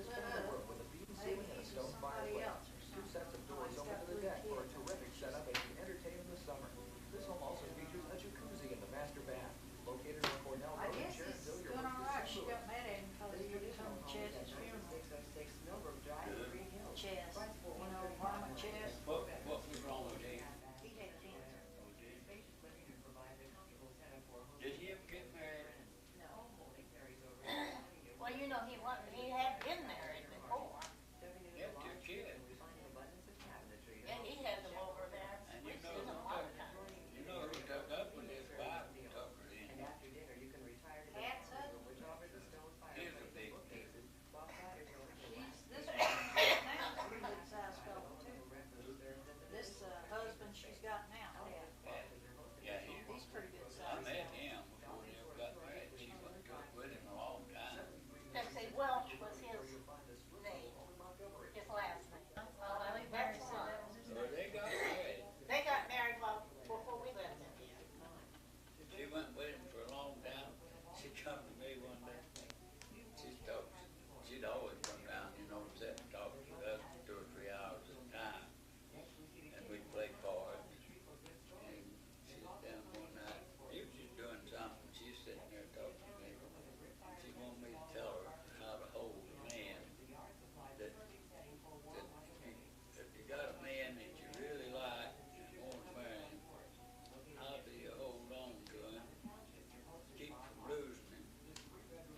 split up. Maybe he's with somebody else or something. Two sets of doors open to the deck for a terrific setup as you entertain in the summer. This home also features a jacuzzi in the master bath. Located on Cornell I Road in guess he's Sheridan, doing all right. She got mad at him because he would come to Chess's funeral. Chess, you know, Mama Chess. What was wrong with him? He had cancer. Oh, did he? Did he ever get married? No. Well, you know, he had been married before. He had 2 kids. Yeah, he had them over there. And We you see know, them a lot of times. you know who took up with this Bible tucker in? Cat's up. He's a big dude. This one now is a pretty good sized fellow too. This husband she's got now, Yeah, he's pretty good I sized. met him before they ever got married. She was good with him a long time. They say Welch was his name, his last name. Well, he married son. Well, they got married. They got married before we left India. She went with him for a long time. She come to me one day. She'd always come down, you know, sit and talk with us for 2 or 3 hours at a time. And we'd play cards. And she was down one night. He was just doing something. She's sitting there talking to me. She wanted me to tell her how to hold a man. That if you got a man that you really like and want to marry him, how do you hold on to him, keep from losing him,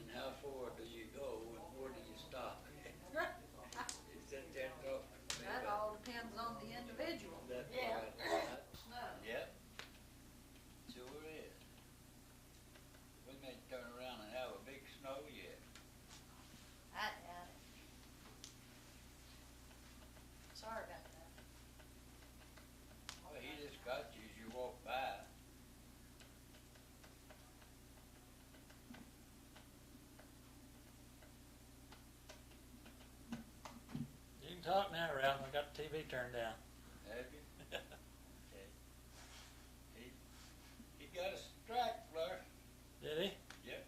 and how far do you go and where do you stop? He said that talk to me That about all depends on the individual. that. Yeah. No. Yep. Sure is. We may turn around and have a big snow yet. I doubt it. Sorry about that. Well, he just got you as you walk by. You can talk now, Ralph. I got the TV turned down. Have you? Okay. He got a strike, Fleur. Did he? Yep.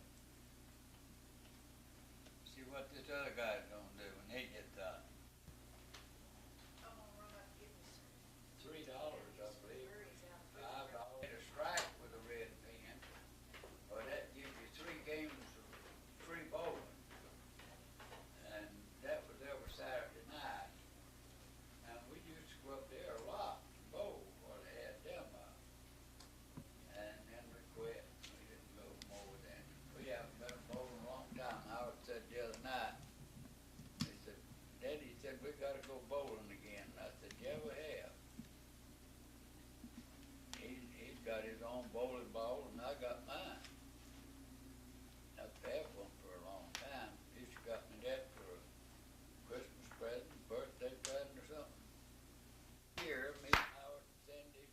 See what this other guy's gonna do when he gets out. $3, I believe. $5. Get a strike with a red pen, or that gives you 3 games of free bowling. And that was every Saturday night. And we used to go up there a lot to bowl, or they had them up. And then we quit. We didn't go more than. We haven't been bowling a long time. Howard said the other night, he said, Daddy said, we gotta go bowling again. And I said, yeah, we have. He's got his own bowling ball and I got mine. I've had one for a long time. He used to got me that for a Christmas present, birthday present or something. Here, me, Howard, and Cindy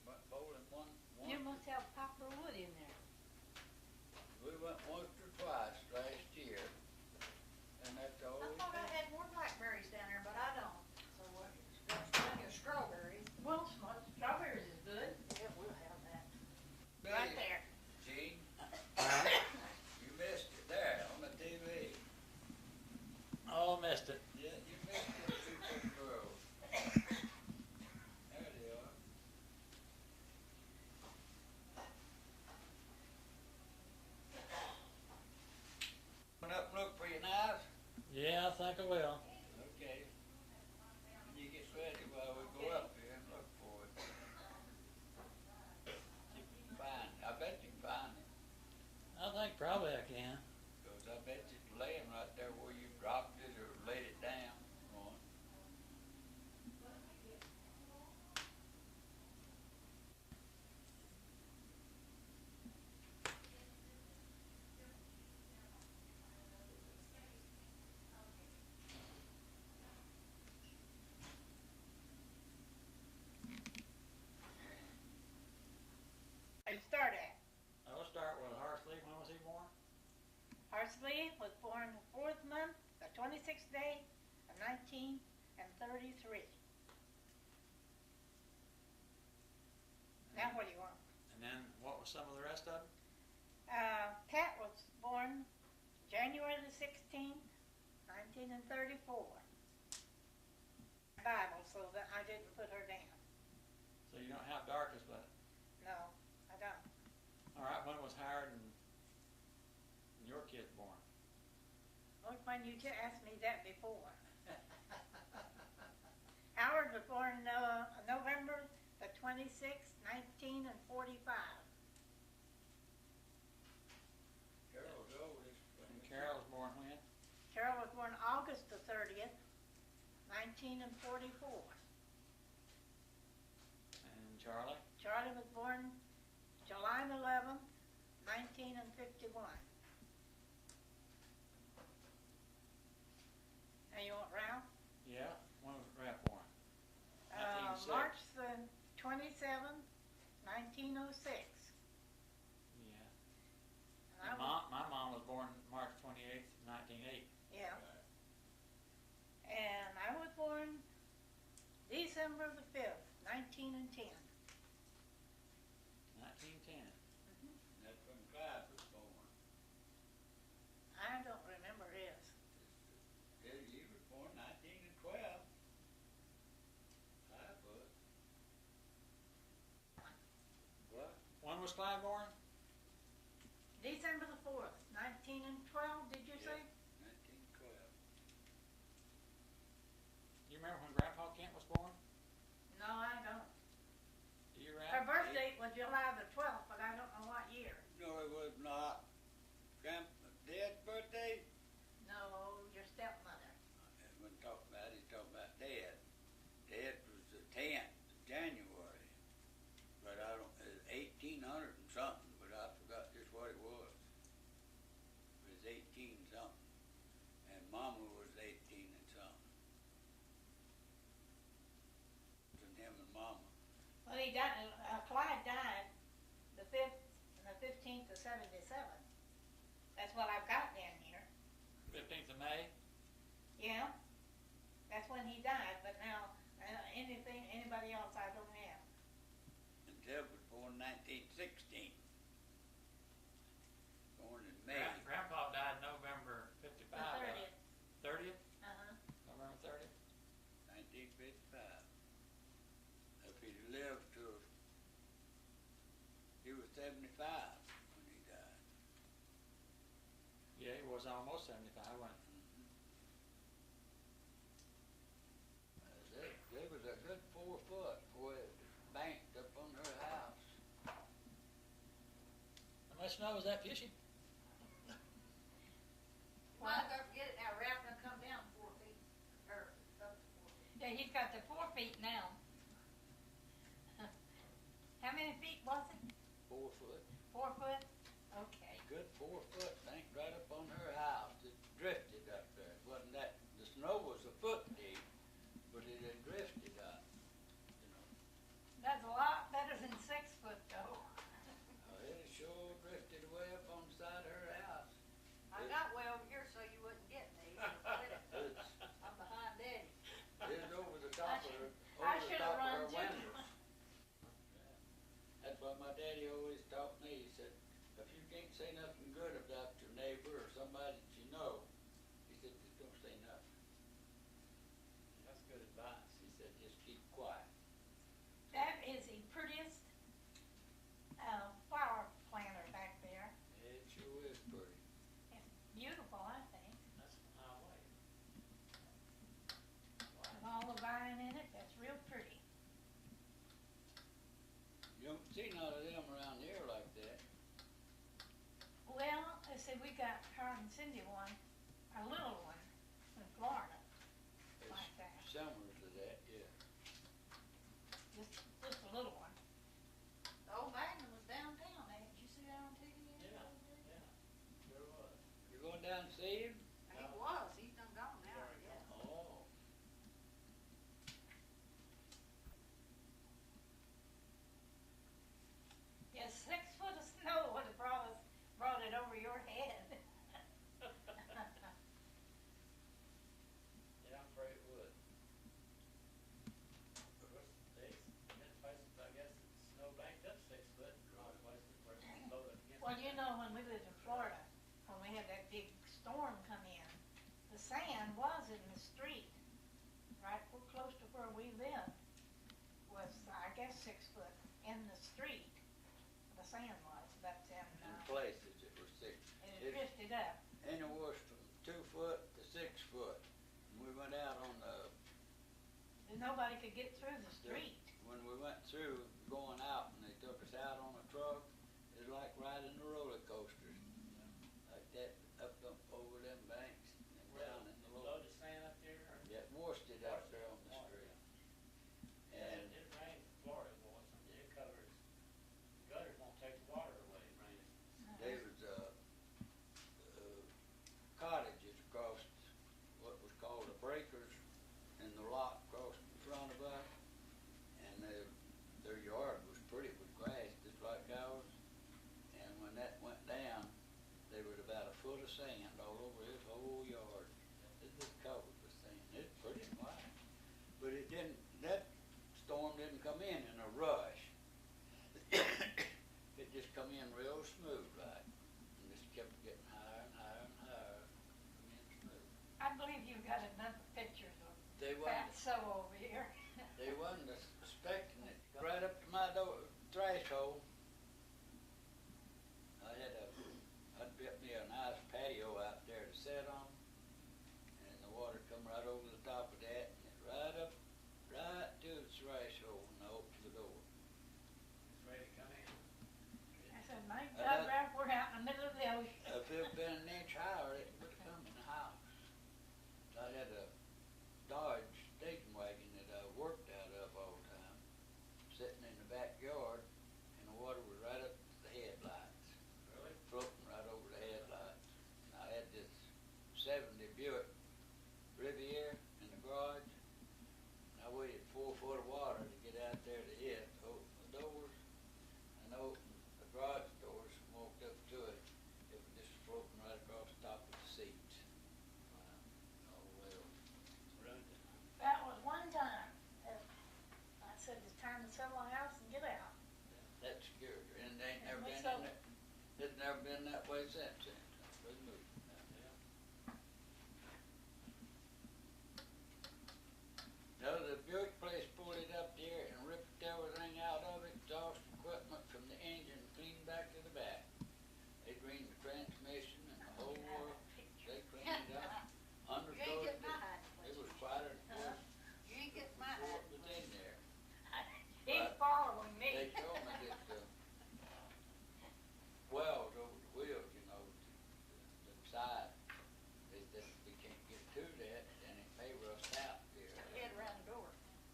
went bowling one. You must have poplar wood in there. We went once or twice last year, and that's all I we thought I did. had more blackberries down there, but I don't. So there's plenty of strawberries. Well, strawberries is good. Yeah, we'll have that. Right there. Gene, you missed it there on the TV. Oh, missed it. Yeah, you missed it, two little girls. There they are. Come up and look for your knives? Yeah, I think I will. Okay. When you get ready, while we go up here and look for it. See if you can find it. I bet you can find it. I think probably I can. Because I bet you it's laying right there where you dropped it or laid it down on. Where you start at? I'll start with Harsley. When was he born? Parsley was born the 4th month, the 26th day of 1933. Now what do you want? And then what was some of the rest of them? Pat was born January the 16th, 1909. 34. Bible, so that I didn't put her down. So you don't have darkest, but, No, I don't. all right, when was Howard and your kid born? Look, when you asked me that before. Howard was born November the 26th, 1945. Carol's oldest. And Carol's born when? Carol was born August the 30th, 1944. And Charlie? Charlie was born July 11th, 1951. Now you want Ralph? Yeah, when was Ralph born? 1906. March the 27th, 1906. Yeah. And And my mom was born March 28th, 1908. yeah. And I was born December the 5th, 1910. 1910. That's when Clyde was born. I don't remember his. Yeah, you was born 1912. Clyde was. What? When was Clyde born? December the 4th, 1912, did you say? 1912. You remember when Grandpa Kent was born? No, I don't. Do you, Her Ralph? birth date was July the 12th, but I don't know what year. No, it was not. Dad's birthday? No, your stepmother. When talking about, he's talking about Dad. Dad was the 10th of January. But I don't, 1800 and something, but I forgot just what it was. It was 18 something. And Mama was 18 and something. And him and Mama. Well, he died, Clyde died the 5th and the 15th of 77. That's what I've got down here. 15th of May? Yeah, that's when he died, but now, anybody else I don't have. And Deb was born 1916. Born in May. Grandpa died November 55. The 30th. 30th? Uh-huh. November 30th? 1955. If he'd lived to, he was 75 when he died. Yeah, he was almost 75, wasn't he? They was a good 4 foot where it banked up on her house. How much snow was that fishing? Well, don't forget it now, Ralph done come down 4 feet, or up to 4 feet. Yeah, he's got the 4 feet now. How many feet was it? 4 foot. 4 foot? Okay. Good 4 foot banked right up on her house. It drifted up there. It wasn't that, the snow was a foot deep, but it had drifted up, you know. That's a lot better than 6 foot though. It sure drifted way up on the side of her house. I got way over here so you wouldn't get me. It's, I'm behind Daddy. it's over the top of her, I over the should top have of her run too. windows. That's what my daddy always taught me. He said, if you can't say nothing good about your neighbor or somebody that you know, he said, just don't say nothing. That's good advice. He said, just keep quiet. That is the prettiest flower planter back there. It sure is pretty. It's beautiful, I think. That's the highway. With all the vine in it, that's real pretty. You don't see none of them around here like that. Well, I said we got her and Cindy one, a little one, in Florida, like that. Similar to that, yeah. Just a little one. The old Magnum was downtown, eh? Did you see that on TV? Yeah, yeah, sure was. You going down to see him? He was, he's done gone now, I guess. Oh. Yeah, 6 foot of snow would have brought it over your head. Yeah, I'm afraid it would. Of course, there's many places, I guess, snow banked up 6 foot, and a lot of places where it's low against. Well, you know, when we lived in Florida, when we had that big storm come in, the sand was in in the street, the sand was, but, In places it was thick. it drifted up. And it was from 2 foot to 6 foot. And we went out on And nobody could get through the street. when we went through, going out, and they took us out on a truck, it was like riding a roller coaster. Like that, up over them banks and down in the low. Load of sand up there, or? Yeah, washed it up there on the street. And It rained in Florida, boy, it covers, gutters won't take the water away, it rains. there was cottages across what was called the breakers in the lot across in front of us, and their yard was pretty with grass just like ours. And when that went down, there was about a foot of sand all over his whole yard. It just covered with sand. It's pretty wide, but it didn't. That storm didn't come in a rush. It just come in real smooth, like, and just kept getting higher and higher and higher. Come in smooth. I believe you've got another pictures of They Fat wasn't. So over here. They wasn't expecting it. Right up to my door, threshold. I'd built me a nice patio out there to sit on, and the water come right over the top of that, and it right up, right to the threshold, and I opened the door. It's ready to come in. I said, my God, Ralph, we're out in the middle of the ocean. If it had been an inch higher, it would have come in the house. I had a Dodge station wagon that I worked out of all the time, sitting in the backyard, and the water was right up to the headlights, Really? floating right over the headlights. And I had this 70 Buick Riviera in the garage, and I waited 4 foot of water to get out there to it, open the doors, and opened the garage doors, and walked up to it. It was just floating right across the top of the seats. Wow. Oh, well. That was one time. I said, it's time to sell my house and get out. That scared her, and they ain't And never we been sold in it. that, it's never been that way since then. We moved. No, the Buick place pulled it up there and ripped everything out of it, exhaust equipment from the engine clean back to the back. They cleaned the transmission and the whole works, they cleaned it up, You ain't undercoated get it. mine. It was quite a, You ain't get mine. before it was in there. He's following me. They told me that wells over the wheels, you know, the side, they said we can't get to that, and it may rust out there. Head around the door.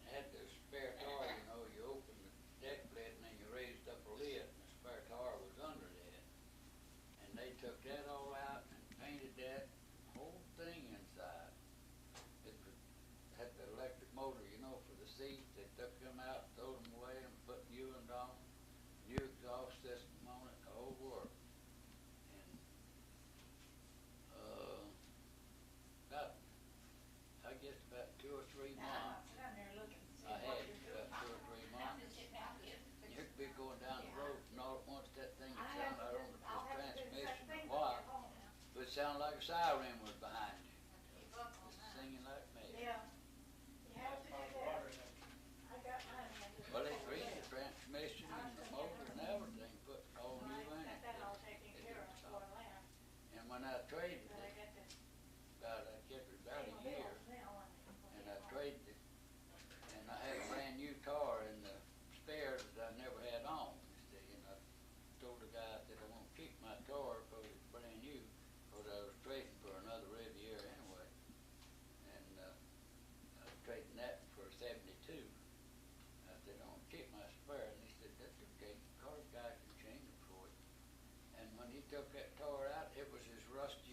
They had the spare tire, you know, you open the deck lid and then you raised up a lid, and the spare tire was under that. And they took that all out and painted that whole thing inside. It had the electric motor, you know, for the seats. They took them out, threw them away, and put new ones on, new exhaust system on it, the whole work. And about, I guess about 2 or 3 Now, months. I'm down there looking to see I what had you're doing. about 2 or 3 I'm months. just sitting out here. You'd be going down the road, and all at once that thing would I sound, have I to don't do- know I'll if have it's to do the same transmission thing or when I what, get home now. but it sounded like a siren was behind you, Keep up on just that. singing like me. Yeah. You have to do Pump that. water in it. I got mine. I just Well, they put it cleaned in. the transmission and the motor and everything, put all new I in got it. that all taken It care of didn't before stop. I left. And when I traded But I it, got the I kept it about a pay year, bills now and I traded it, and I had a brand new car in the spares that I never had on. You see, and I told the guy that I won't keep my car because it's brand new, because I was trading for another Riviera anyway. And I was trading that for 72. I said, I won't keep my spare, and he said, that's okay, car guy can change it for you. And when he took that car out, it was as rusty